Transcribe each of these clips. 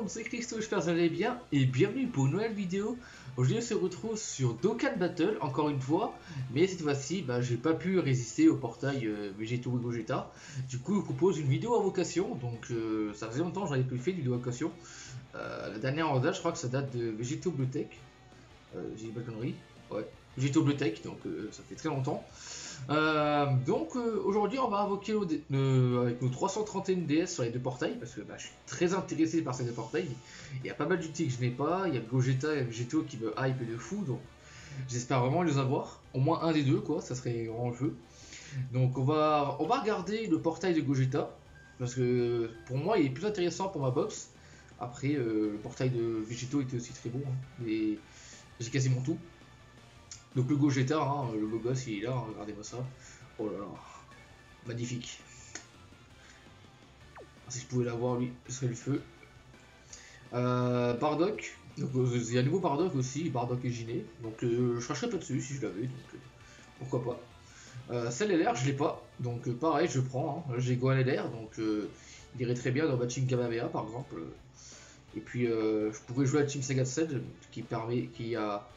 monde, c'est Christo, j'espère que vous allez bien et bienvenue pour une nouvelle vidéo. Aujourd'hui on se retrouve sur Dokkan Battle, encore une fois, mais cette fois-ci j'ai pas pu résister au portail Végéto et Gogeta. Du coup je vous propose une vidéo invocation, donc ça faisait longtemps que j'avais plus fait de vidéo invocation. La dernière en date, je crois que ça date de Végéto Bleu Tech, j'ai pas de conneries, ouais, Végéto Bleu Tech, donc ça fait très longtemps. Aujourd'hui on va invoquer avec nos 331 DS sur les deux portails parce que je suis très intéressé par ces deux portails. Il y a pas mal d'outils que je n'ai pas, il y a Gogeta et Végéto qui me hype de fou, donc j'espère vraiment les avoir, au moins un des deux quoi, ça serait grand jeu. Donc on va regarder le portail de Gogeta parce que pour moi il est plus intéressant pour ma box. Après le portail de Végéto était aussi très bon, hein, mais j'ai quasiment tout. Donc le Gogeta, hein, le beau gosse, il est là, hein, regardez-moi ça. Oh là là, magnifique. Si je pouvais l'avoir lui, ce serait le feu. Bardock, donc il y a un nouveau Bardock aussi, Bardock et Giné. Donc je cracherais pas dessus si je l'avais, donc pourquoi pas. Celle LR, je l'ai pas, donc pareil, je prends. Hein. J'ai Gohan LR, donc il irait très bien dans ma Team Kamehameha par exemple. Et puis je pourrais jouer à Team Saga 7 qui a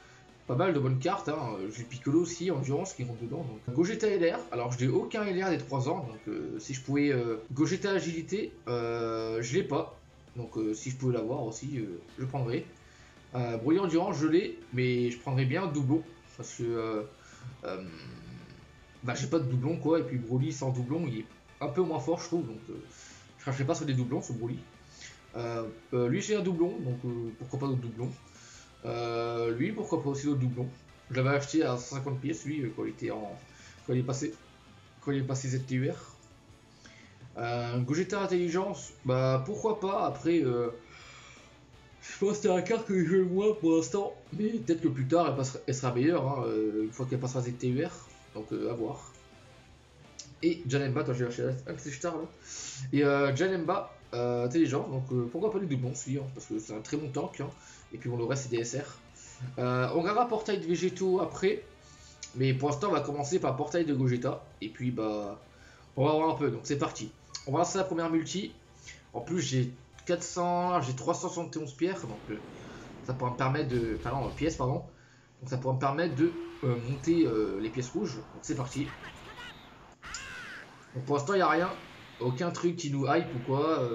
pas mal de bonnes cartes, hein. J'ai Piccolo aussi, Endurance qui rentre dedans. Donc Gogeta LR, alors je n'ai aucun LR des 3 ans, donc si je pouvais. Gogeta Agilité, je l'ai pas, donc si je pouvais l'avoir aussi, je prendrais. Broly Endurance, je l'ai, mais je prendrais bien doublon, parce que j'ai pas de doublon quoi, et puis Broly sans doublon, il est un peu moins fort, je trouve, donc je cracherai pas sur des doublons, ce Broly. Lui j'ai un doublon, donc pourquoi pas d'autres doublons. Lui pourquoi pas aussi d'autres doublons. Je l'avais acheté à 150 pièces lui quand il est passé ZTUR. Gogeta Intelligence, pourquoi pas. Après je pense que c'est la carte que je joue moins pour l'instant, mais peut-être que plus tard elle sera meilleure, hein, une fois qu'elle passera ZTUR, donc à voir. Et Janemba, attends, j'ai acheté un petit star là. Et Janemba Intelligence, donc pourquoi pas les doublons aussi, hein, parce que c'est un très bon tank, hein. Et puis bon, le reste c'est DSR. On regardera portail de Végéto après, mais pour l'instant on va commencer par portail de Gogeta, et puis on va voir un peu, donc c'est parti. On va lancer la première multi. En plus j'ai 371 pierres, donc ça pourra me permettre de... pièces, pardon. Donc ça pourra me permettre de monter les pièces rouges, donc c'est parti. Donc pour l'instant il n'y a rien, aucun truc qui nous hype ou quoi,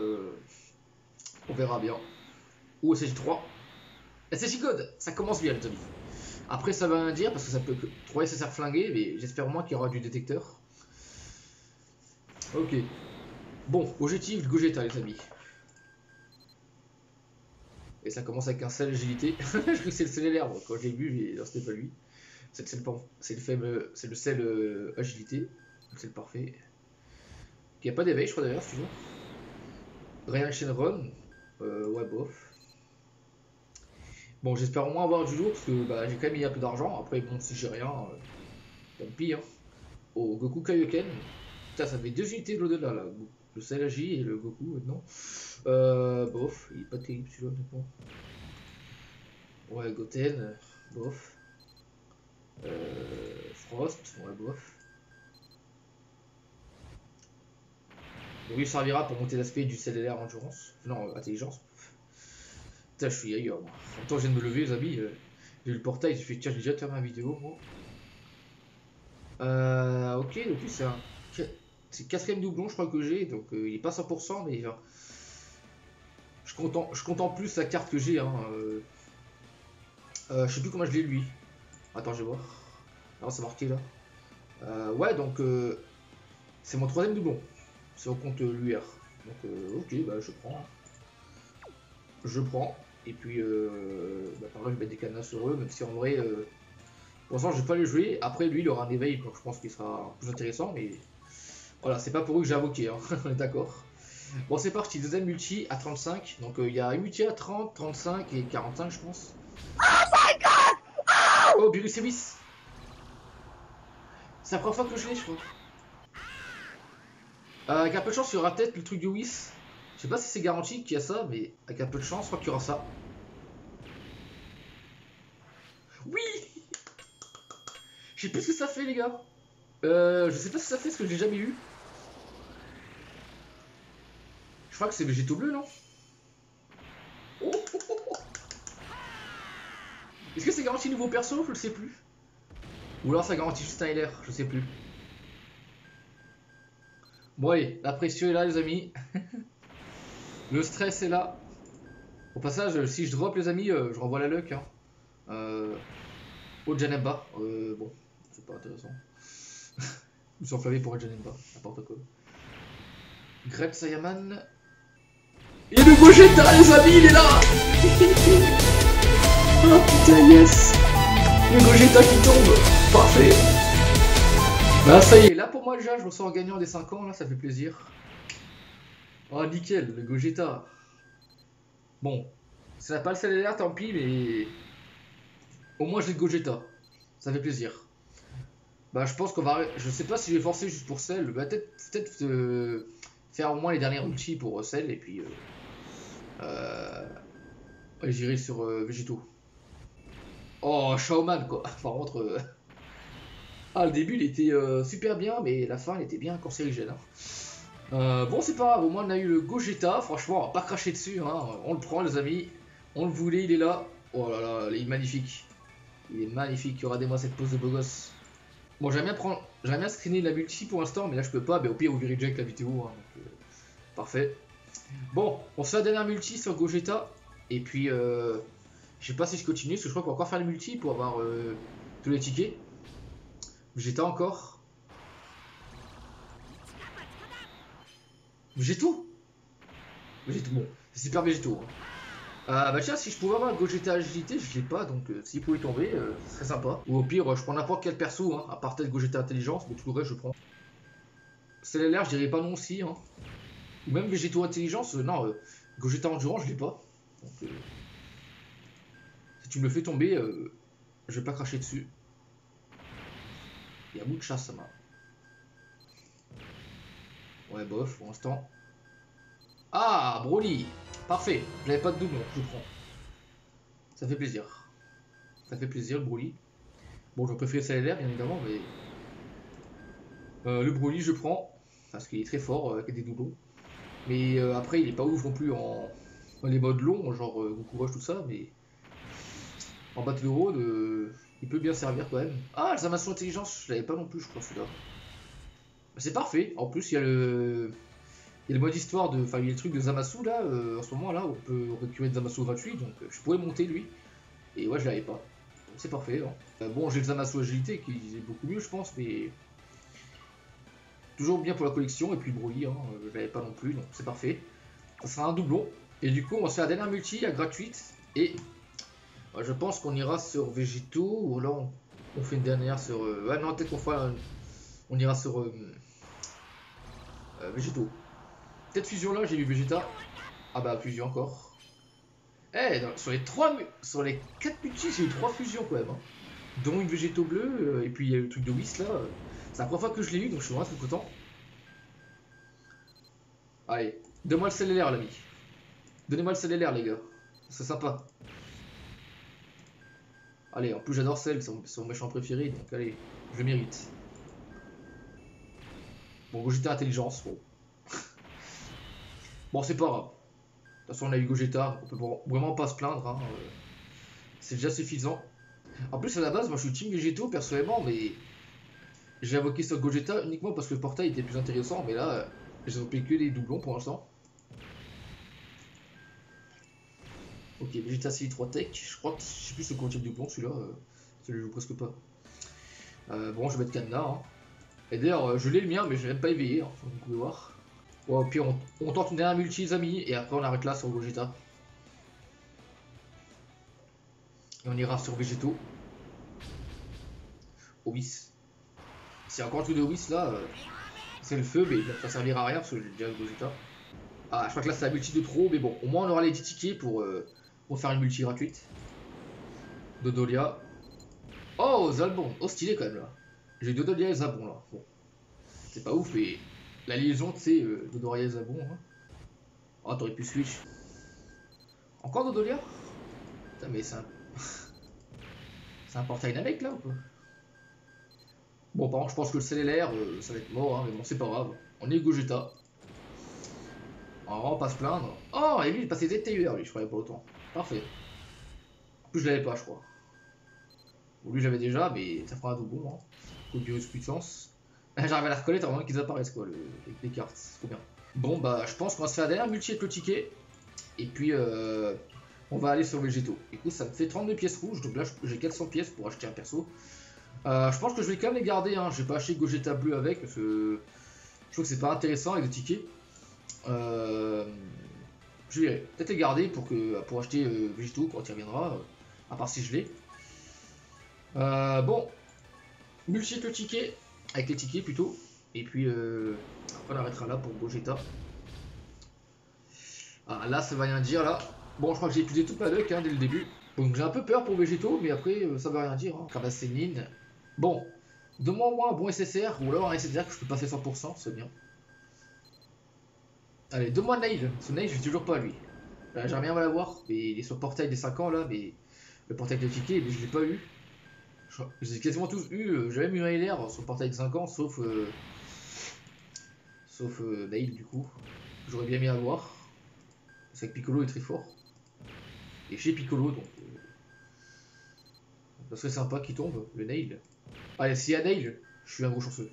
on verra bien. Ou SG3. SG Code, ça commence bien les amis. Après ça va rien dire parce que ça peut 3 SSR flingué, mais j'espère au moins qu'il y aura du détecteur. Ok. Bon, objectif de Gogeta les amis. Et ça commence avec un sel agilité. Je crois que c'est le sel LR, quand j'ai vu, non c'était pas lui. C'est le sel agilité, c'est le parfait. Il n'y a pas d'éveil je crois d'ailleurs, toujours. Reaction Run, ouais bof. Bon, j'espère au moins avoir du lourd parce que j'ai quand même mis un peu d'argent. Après, bon, si j'ai rien, tant pis. Hein. Oh, Goku Kaioken. Putain, ça fait 2 unités de l'au-delà là. Le Salaji et le Goku maintenant. Bof, il est pas terrible celui-là, honnêtement. Ouais, Goten, bof. Frost, ouais, bof. Donc, il servira pour monter l'aspect du CLR Endurance. Non, Intelligence. Putain, je suis ailleurs, moi. En même temps, je viens de me lever, les amis. J'ai eu le portail, j'ai fait tiens, j'ai déjà terminé ma vidéo, moi. Ok, donc c'est un... C'est 4ème doublon, je crois que j'ai, donc il est pas 100%, mais je compte en plus la carte que j'ai. Hein, je sais plus comment je l'ai lui. Attends, je vais voir. Non, c'est marqué là. Ouais, donc c'est mon 3ème doublon. C'est au compte l'UR. Donc ok, je prends. Je prends. Et puis, par là, je vais mettre des cadenas sur eux, même si en vrai, pour l'instant, je vais pas les jouer. Après, lui, il aura un éveil, donc je pense qu'il sera plus intéressant, mais voilà, c'est pas pour eux que j'ai invoqué, hein. On est d'accord. Bon, c'est parti, deuxième multi à 35. Donc, il y a un multi à 30, 35 et 45, je pense. Oh my god! Oh, Birusévis! C'est la première fois que je l'ai, je crois. Avec un peu de chance, il y aura peut-être le truc du Whis. Je sais pas si c'est garanti qu'il y a ça, mais avec un peu de chance, je crois qu'il y aura ça. Oui! Je sais plus ce que ça fait, les gars. Je sais pas ce que ça fait, ce que j'ai jamais eu. Je crois que c'est Végéto bleu, non? garantit nouveau perso, je ne sais plus. Ou alors ça garantit juste un LR, je sais plus. Bon allez, la pression est là les amis. Le stress est là. Au passage, si je drop les amis, je renvoie la luck. Hein. Au Janemba. Bon, c'est pas intéressant. Je me suis enflammé pour Janemba, n'importe quoi. Greg Sayaman. Et le Gogeta les amis, il est là. Oh putain, yes. Le Gogeta qui tombe. Parfait. Bah ça y est, là pour moi déjà, je me sens gagnant des 5 ans, là, ça fait plaisir. Oh nickel, le Gogeta. Bon, ça n'a pas le salaire, tant pis, mais... Au moins j'ai le Gogeta. Ça fait plaisir. Bah je pense qu'on va... Je sais pas si je vais forcer juste pour Cell. Bah peut-être faire au moins les dernières ultis pour Cell, et puis... Ouais, j'irai sur Végétaux. Oh, Shaoman quoi. Par contre... Ah, le début il était super bien, mais la fin il était bien cancérigène. Hein. Bon, c'est pas grave, au moins on a eu le Gogeta. Franchement, on va pas cracher dessus. Hein. On le prend, les amis. On le voulait, il est là. Oh là là, il est magnifique. Il est magnifique. Regardez-moi cette pose de beau gosse. Bon, j'aimerais bien screener la multi pour l'instant, mais là je peux pas. Mais au pire, vous reject la vidéo. Hein, donc, parfait. Bon, on fait la dernière multi sur Gogeta. Et puis, je sais pas si je continue, parce que je crois qu'on va encore faire les multi pour avoir tous les tickets. Vegeta encore. Végétaux. Végétaux, bon, c'est super Végétaux. Hein. Bah tiens, si je pouvais avoir un Gogeta agilité, je l'ai pas, donc s'il pouvait tomber, ce serait sympa. Ou au pire, je prends n'importe quel perso, hein, à part peut-être Gogeta intelligence, mais tout le reste je prends. CLR, je dirais pas non aussi, hein. Ou même Végétaux intelligence, non, Gogeta endurance, je l'ai pas. Donc, si tu me le fais tomber, je vais pas cracher dessus. Il y a beaucoup de chasse, ça m'a. Ouais, bof, pour l'instant. Ah, Broly. Parfait, j'avais pas de doublon, je le prends. Ça fait plaisir. Ça fait plaisir, le Broly. Bon, je préfère CLR, bien évidemment, mais... le Broly, je prends, parce qu'il est très fort avec des doublons. Mais après, il est pas ouf non plus dans les modes longs, genre Goku Rush, tout ça, mais... En Battle Road, il peut bien servir quand même. Ah, le Zamasu Intelligence, je l'avais pas non plus, je crois, celui-là. C'est parfait. En plus, il y a le mode histoire de. Enfin, il y a le truc de Zamasu là, en ce moment là, où on peut récupérer des Zamasu gratuits, donc je pourrais monter lui. Et ouais, je l'avais pas. C'est parfait. Hein. Bon, j'ai le Zamasu agilité qui est beaucoup mieux, je pense, mais. Toujours bien pour la collection, et puis le Broly, hein, je l'avais pas non plus, donc c'est parfait. Ça sera un doublon. Et du coup, on va se faire la dernière multi à gratuite, et. Je pense qu'on ira sur Végétaux, ou alors on fait une dernière sur. Ouais, non, peut-être qu'on fera. On ira sur. Végétaux. Peut-être fusion là, j'ai eu Vegeta. Ah bah fusion encore. Eh, sur les 4 multis, j'ai eu 3 fusions quand même. Hein. Dont une Végétaux bleue, et puis il y a le truc de Whis là. C'est la première fois que je l'ai eu, donc je suis vraiment très content. Allez, donne-moi le CLR l'ami. Donnez-moi le CLR les gars. C'est sympa. Allez, en plus j'adore Cell, c'est mon méchant préféré, donc allez, je le mérite. Bon, Gogeta intelligence, bon. Bon, c'est pas grave. De toute façon, on a eu Gogeta, on peut vraiment pas se plaindre. Hein. C'est déjà suffisant. En plus, à la base, moi je suis Team Végétaux personnellement, mais j'ai invoqué sur Gogeta uniquement parce que le portail était plus intéressant. Mais là, j'ai invoqué que des doublons pour l'instant. Ok, Vegeta C3 Tech. Je crois que je sais plus ce contient de doublon celui-là. Ça le joue presque pas. Bon, je vais mettre Cadenas. Hein. Et d'ailleurs, je l'ai le mien, mais je l'ai même pas éveillé. Hein, vous pouvez voir. Bon, puis on tente une dernière multi, les amis, et après on arrête là sur Gogeta. Et on ira sur Végétaux. Au Whis. C'est encore un truc de Whis là. C'est le feu, mais ça servira à rien parce que j'ai déjà le Gogeta. Ah, je crois que là c'est la multi de trop, mais bon, au moins on aura les 10 tickets pour faire une multi gratuite. Dodolia. Oh, Zalbon. Oh, stylé quand même là. J'ai Dodolia et Zabon là. Bon. C'est pas ouf, mais la liaison, tu sais, Dodolia et Zabon. Hein. Oh, t'aurais pu switch. Encore Dodolia? Putain, mais c'est un. C'est un portail Namek là ou quoi? Bon, par contre, je pense que le CLR, ça va être mort, hein, mais bon, c'est pas grave. On est Gogeta. On va vraiment pas se plaindre. Oh, et lui, il passait des TUR, lui, je croyais pas autant. Parfait. En plus, je l'avais pas, je crois. Bon, lui j'avais déjà, mais ça fera un doublon. Hein. Coup de virus puissance. J'arrive à la reconnaître avant qu'ils apparaissent quoi, les cartes, c'est trop bien. Bon bah je pense qu'on va se faire la dernière multi avec le ticket. Et puis on va aller sur Végétaux. Écoute, ça me fait 32 pièces rouges, donc là j'ai 400 pièces pour acheter un perso. Je pense que je vais quand même les garder, hein. Je vais pas acheter Gogeta bleu avec parce que je trouve que c'est pas intéressant avec des tickets. Je vais peut-être les garder pour acheter Végétaux quand il reviendra, à part si je l'ai. Bon, multi avec le ticket, avec les tickets plutôt. Et puis on arrêtera là pour Gogeta. Ah, là ça va rien dire là. Bon, je crois que j'ai épuisé toute ma luck hein, dès le début. Donc j'ai un peu peur pour Végétaux, mais après ça veut rien dire. Hein. Carbacénine. Bon, demande-moi un bon SSR ou alors un SSR que je peux passer 100%, c'est bien. Allez, donne-moi Nail. Ce Nail, je l'ai toujours pas lui. J'aimerais bien l'avoir, mais il est sur le portail des 5 ans là, mais le portail de ticket, je l'ai pas eu. Je les ai quasiment tous eu. J'ai même eu un LR sur le portail de 5 ans, sauf Nail du coup. J'aurais bien aimé avoir. C'est que Piccolo est très fort. Et chez Piccolo, donc. Ça serait sympa qu'il tombe, le Nail. Allez, s'il y a Nail, je suis un gros chanceux.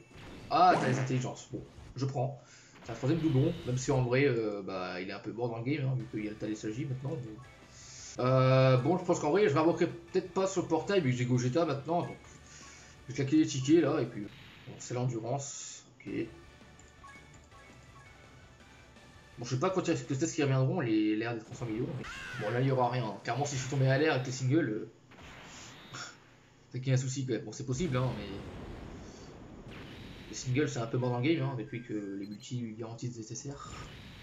Ah, t'as les intelligences. Bon, je prends. C'est un troisième doublon, même si en vrai, bah, il est un peu mort dans le game, hein, vu qu'il y a le Talessagie maintenant. Mais... bon, je pense qu'en vrai, je m'invoquerai peut-être pas sur le portail, vu que j'ai Gogeta maintenant. Donc, je vais claquer les tickets là, et puis. Bon, c'est l'endurance. Ok. Bon, je sais pas quand il y a que tests qui reviendront, les l'air des 300 millions. Mais... Bon, là, il y aura rien. Clairement, si je suis tombé à l'air avec les singles, c'est qu'il y a un souci quand même. Bon, c'est possible, hein, mais. Les singles, c'est un peu mort dans le game, hein, depuis que les multi garantissent des SSR.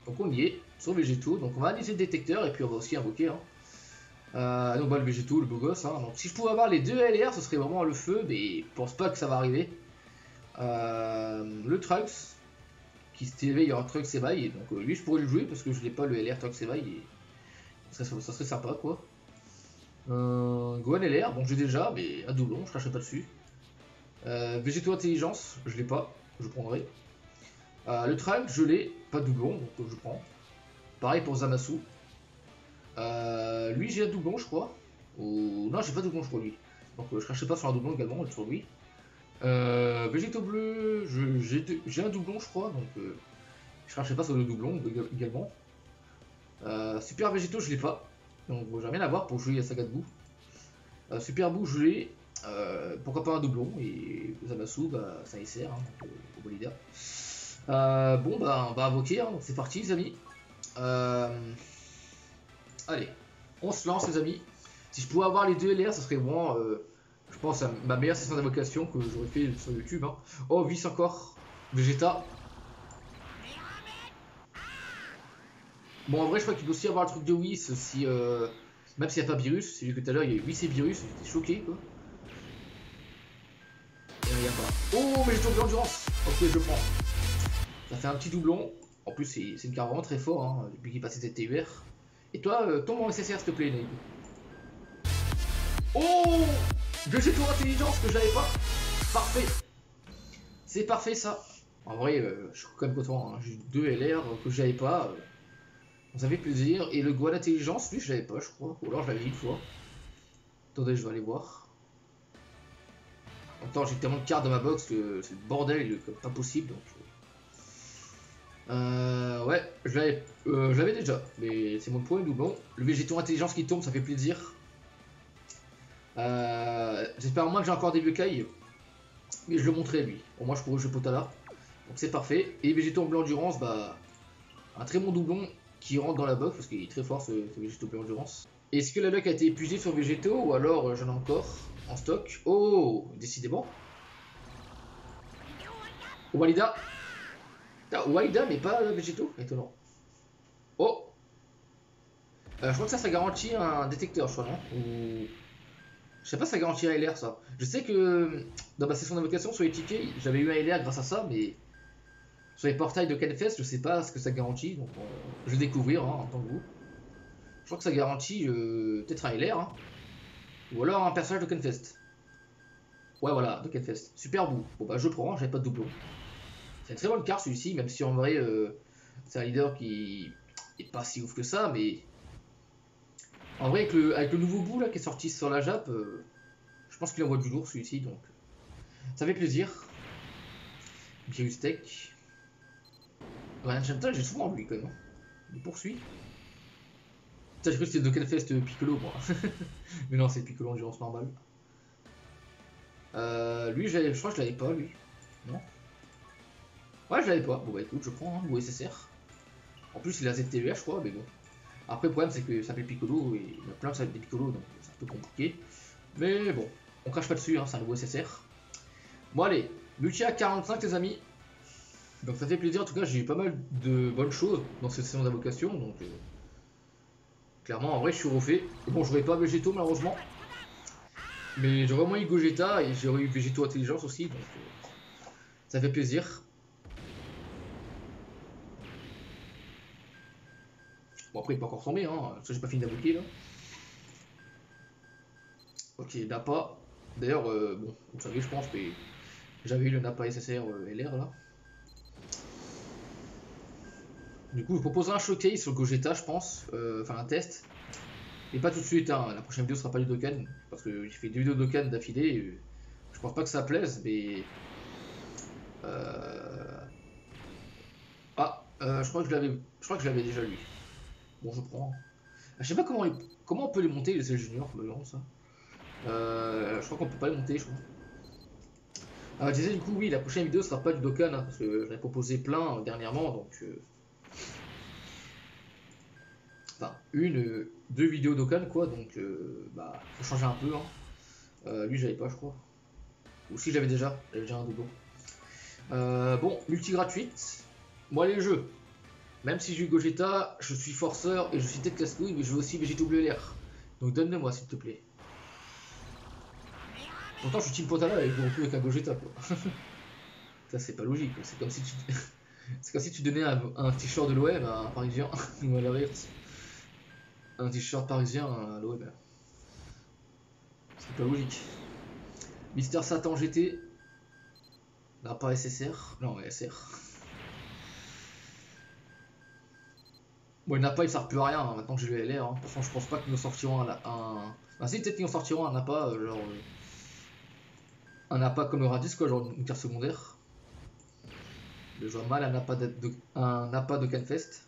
Donc, on y est, sur Végétaux. Donc, on va analyser le détecteur, et puis on va aussi invoquer. Hein. Donc, bah, le Végétaux, le beau gosse. Hein. Donc, si je pouvais avoir les deux LR, ce serait vraiment le feu, mais je pense pas que ça va arriver. Le Trunks. Qui s'éveille, il y aura Trunks Evaille, donc lui je pourrais le jouer parce que je n'ai pas le LR Trunks Evaille et ça serait sympa quoi. Gohan LR, bon j'ai déjà, mais un doublon, je cracherai pas dessus. Végétaux Intelligence, je l'ai pas, je prendrai. Le Trunks, je l'ai, pas de doublon, donc je prends. Pareil pour Zamasu. Lui j'ai un doublon je crois. Ou... Non j'ai pas de doublon je crois lui. Donc je cracherai pas sur un doublon également sur lui. Végétaux bleu, j'ai un doublon je crois, donc je cherchais pas sur le doublon également. Super Végétaux je l'ai pas, donc j'aimerais bien l'avoir pour jouer à Saga de Boue. Super Boue je l'ai, pourquoi pas un doublon, et Zamasu bah ça y sert, hein, donc au Bolida. Bon bah on va invoquer, hein, donc c'est parti les amis. Allez, on se lance les amis. Si je pouvais avoir les deux LR, ça serait vraiment... je pense à ma meilleure session d'invocation que j'aurais fait sur YouTube. Hein. Oh, Vice encore. Vegeta. Bon, en vrai, je crois qu'il peut aussi avoir le truc de Whis si. Même s'il n'y a pas Virus. C'est vu que tout à l'heure il y a eu Whis et Virus. J'étais choqué quoi. Et il n'y a pas. Oh, mais j'ai tombé l'endurance. Ok, je le prends. Ça fait un petit doublon. En plus, c'est une carte vraiment très fort hein, depuis qu'il passait cette TUR. Et toi, tombe en SSR s'il te plaît, Naïd. Oh! Végétaux Intelligence que j'avais pas. Parfait. C'est parfait ça. En vrai, je suis quand même content. Hein. J'ai 2 LR que j'avais pas. Ça fait plaisir. Et le Gohan Intelligence, lui, je l'avais pas, je crois. Ou alors je l'avais une fois. Attendez, je vais aller voir. En même temps, j'ai tellement de cartes dans ma box que c'est le bordel, comme pas possible. Donc... ouais, je l'avais déjà. Mais c'est mon premier doublon. Le Végétaux Intelligence qui tombe, ça fait plaisir. J'espère au moins que j'ai encore des vieux cailles. Mais je le montrerai lui. Au moins je pourrais jouer Potala. Donc c'est parfait. Et Végétaux en bleu endurance, bah. Un très bon doublon qui rentre dans la box parce qu'il est très fort ce Végétaux bleu endurance. Est-ce que la luck a été épuisée sur Végétaux ou alors j'en ai encore en stock? Oh, décidément. Walida. Walida mais pas Végétaux, étonnant. Oh. Je crois que ça garantit un détecteur, je crois, non? Ou... Je sais pas si ça garantit un LR ça. Je sais que dans ma session d'invocation sur les tickets, j'avais eu un LR grâce à ça, mais sur les portails de Kenfest, je sais pas ce que ça garantit, donc je vais découvrir hein, en tant que vous. Je crois que ça garantit peut-être un LR, hein, ou alors un personnage de Kenfest. Ouais voilà, de Kenfest. Super Boue. Bon bah je prends, j'avais pas de doublon. C'est une très bonne carte celui-ci, même si en vrai c'est un leader qui est pas si ouf que ça, mais... En vrai avec le nouveau bout là qui est sorti sur la Jap, je pense qu'il envoie du lourd celui-ci, donc ça fait plaisir. Biostek. Ryan Shelton, j'ai souvent lui quand même. Il poursuit. Putain, j'ai cru que c'était Dokkenfest Piccolo, moi. Mais non, c'est Piccolo endurance normale. Lui, je crois que je l'avais pas, lui. Non. Ouais, je l'avais pas. Bon, bah écoute, je prends, hein, ou SSR. En plus, il a ZTER, je crois, mais bon. Après, le problème, c'est que ça s'appelle Piccolo, et il y en a plein qui s'appellent des Piccolo, donc c'est un peu compliqué. Mais bon, on crache pas dessus, hein, c'est un nouveau SSR. Bon, allez, multi à 45, les amis. Donc ça fait plaisir, en tout cas, j'ai eu pas mal de bonnes choses dans cette saison d'invocation, donc clairement, en vrai, je suis refait. Bon, j'aurais pas Végéto, malheureusement. Mais j'aurais au moins eu Gogeta, et j'aurais eu Végéto Intelligence aussi, donc ça fait plaisir. Bon, après, il peut encore tomber, hein, parce que j'ai pas fini d'invoquer, là. Ok, Nappa. D'ailleurs, bon, vous savez, je pense, mais j'avais eu le Nappa SSR LR, là. Du coup, je proposerai un showcase sur Gogeta, je pense, enfin un test. Et pas tout de suite, hein. La prochaine vidéo sera pas du Dokkan, parce que j'ai fait 2 vidéos de Dokkan d'affilée. Je pense pas que ça plaise, mais. Ah, je crois que je l'avais déjà lui. Bon, je prends. Je sais pas comment on peut les monter, les juniors, me ça. Je crois qu'on peut pas les monter, je crois. Je disais du coup, oui, la prochaine vidéo sera pas du Dokkan, hein, parce que j'en ai proposé plein dernièrement, donc. Enfin, deux vidéos Dokkan, quoi, donc bah, faut changer un peu, hein. Lui, j'avais pas, je crois. Ou si j'avais déjà un doublon. Bon, multi gratuite. Moi, les jeux. Même si j'ai eu Gogeta, je suis forceur et je suis tête casse-couille, mais je veux aussi VGWLR. Donc donne-le-moi, s'il te plaît. Pourtant, je suis Team Potala avec un Gogeta, quoi. Ça, c'est pas logique. C'est comme si tu. C'est comme si tu donnais un t-shirt de l'OM à un Parisien ou à l'inverse. Un t-shirt parisien à l'OM. C'est pas logique. Mister Satan GT. Non, pas SSR. Non, SR. Bon, il n'a pas, il sert plus à rien hein, maintenant que j'ai le LR. Hein. Pourtant, je pense pas qu'ils nous sortiront un. Ah, si, peut-être qu'ils nous sortiront un APA, genre. Un APA comme le Radis, quoi, genre une carte secondaire. Je vois mal un APA de Canfest.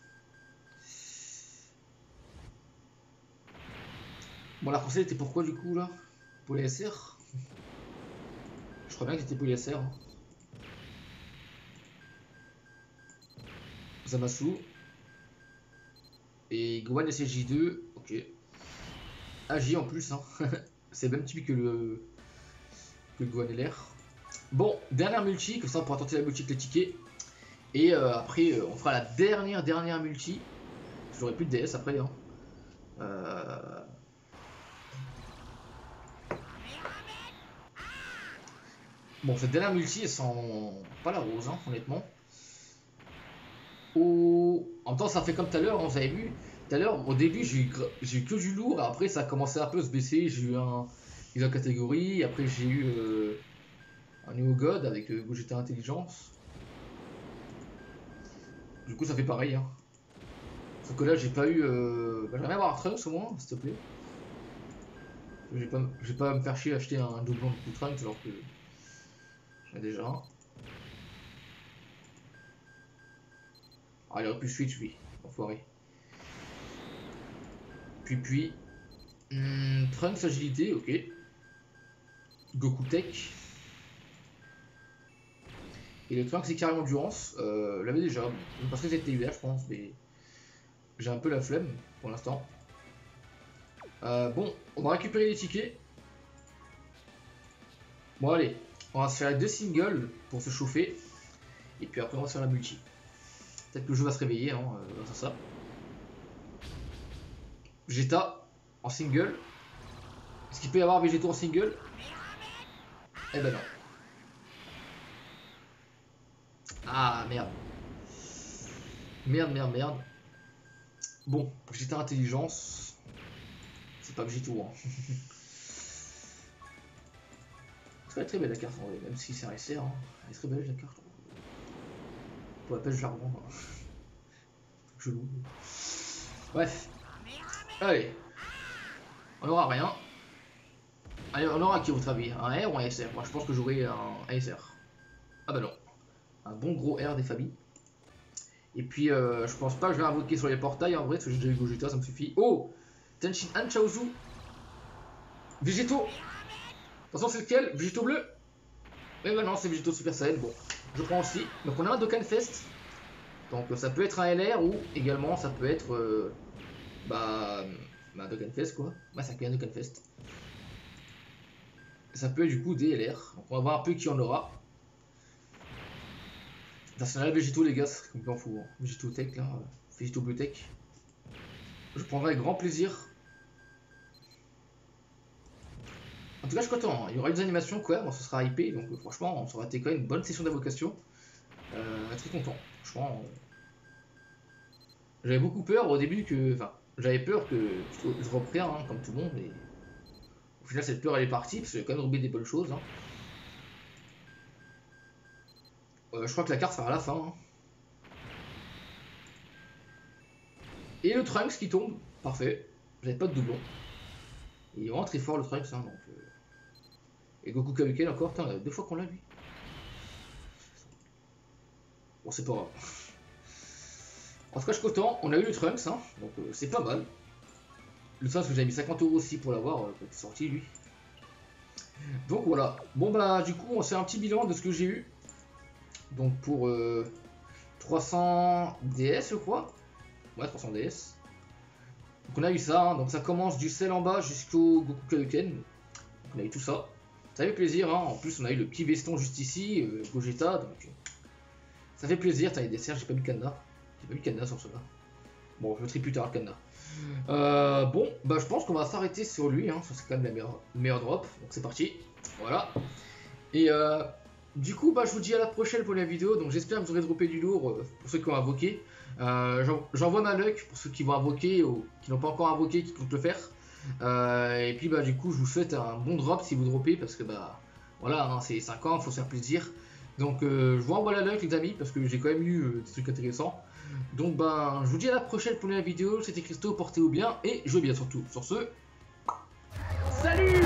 Bon, la conseil était pourquoi du coup là? Pour les SR? Je crois bien que c'était pour les SR. Hein. Zamasu. Et Gohan SSJ2, ok. AJ en plus, hein. C'est même typique que Gohan LR. Bon, dernière multi, comme ça on pourra tenter la multi avec les tickets. Et après, on fera la dernière multi. J'aurai plus de DS après. Hein. Bon, cette dernière multi, elle sent pas la rose, hein, honnêtement. En même temps, ça fait comme tout à l'heure, hein, vous avez vu. Tout à l'heure, au début, j'ai eu que du lourd. Après, ça a commencé un peu à se baisser. J'ai eu une catégorie. Après, j'ai eu un Neo God avec Gogeta Intelligence. Du coup, ça fait pareil. Hein. Sauf que là, j'ai pas eu. Bah, j'aimerais avoir un Trunks au moins, s'il te plaît. Je vais pas me faire chier à acheter un doublon de Trunks alors que j'en ai déjà un. Ah, il aurait pu switch, lui, enfoiré. Puis. Trunks agilité, ok. Goku Tech. Et le Trunks c'est carrément endurance. L'avait déjà. Parce que c'était TUR, je pense, mais j'ai un peu la flemme pour l'instant. Bon, on va récupérer les tickets. Bon, allez, on va se faire 2 singles pour se chauffer. Et puis après, on va se faire la multi. Peut-être que le jeu va se réveiller, hein, grâce à ça. Vegeta en single. Est-ce qu'il peut y avoir Végéto en single? Eh ben non. Ah, merde. Merde. Bon, Vegeta intelligence. C'est pas Végéto, hein. C'est très belle la carte en vrai, même si c'est un SR. Hein. Elle est très belle la carte. Pour la peine, je la revends. Hein. Je loue. Bref. Allez. On n'aura rien. Allez, on aura qui à votre avis? Un R ou un SR? Moi je pense que j'aurai un SR. Ah bah non. Un bon gros R des familles. Et puis je pense pas que je vais invoquer sur les portails en vrai, parce que j'ai déjà eu Gogeta, ça me suffit. Oh, Tenshin Han Chaozu. Végétaux. Attention, c'est lequel? Végétaux bleu. Mais bah non, c'est Végétaux Super Saiyan. Bon, je prends aussi. Donc on a un Dokkan Fest. Donc ça peut être un LR ou également ça peut être bah Dokkan Fest quoi. Bah ça peut être un Dokkan Fest. Ça peut être du coup des LR. Donc on va voir un peu qui en aura. National Végétaux les gars, c'est complètement fou. Hein. Végétaux Tech là, Végétaux Bleu Tech. Je prendrai avec grand plaisir. En tout cas je suis content, hein. Il y aura des animations quoi, bon, ce sera hypé, donc franchement ça aurait été quand même une bonne session d'invocation. Très content, franchement. J'avais beaucoup peur au début que. Enfin, j'avais peur que je reprenne hein, comme tout le monde, mais au final cette peur elle est partie parce que j'ai quand même oublié des bonnes choses. Hein. Je crois que la carte sera à la fin. Hein. Et le Trunks qui tombe, parfait. J'avais pas de doublon. Il est vraiment très fort le Trunks. Hein, donc, Et Goku Kabuken encore, putain, 2 fois qu'on l'a lui. Bon, c'est pas grave. En tout cas, je suis content. On a eu le Trunks, hein, donc c'est pas mal. Le Trunks que j'avais mis 50 € aussi pour l'avoir quand il est sorti lui. Donc voilà. Bon bah du coup, on fait un petit bilan de ce que j'ai eu. Donc pour 300 DS je crois. Ouais, 300 DS. Donc on a eu ça, hein. Donc ça commence du sel en bas jusqu'au Goku Kaioken. Donc on a eu tout ça. Ça fait plaisir, hein. En plus on a eu le petit veston juste ici, Gogeta, donc ça fait plaisir. T'as les desserts, j'ai pas mis le cadenas. J'ai pas mis le cadenas sur cela. Bon, je mettrai plus tard le cadenas. Bon, bah je pense qu'on va s'arrêter sur lui, hein. Ça c'est quand même la meilleure drop. Donc c'est parti. Voilà. Et du coup, bah je vous dis à la prochaine pour la vidéo. Donc j'espère que vous aurez droppé du lourd pour ceux qui ont invoqué. J'envoie ma luck pour ceux qui vont invoquer ou qui n'ont pas encore invoqué, qui comptent le faire. Et puis bah du coup je vous souhaite un bon drop si vous droppez parce que bah voilà hein, c'est 5 ans, faut se faire plaisir. Donc je vous envoie la luck les amis parce que j'ai quand même eu des trucs intéressants. Donc bah je vous dis à la prochaine pour la vidéo. C'était Christo, portez-vous bien et jouez bien surtout. Sur ce, salut.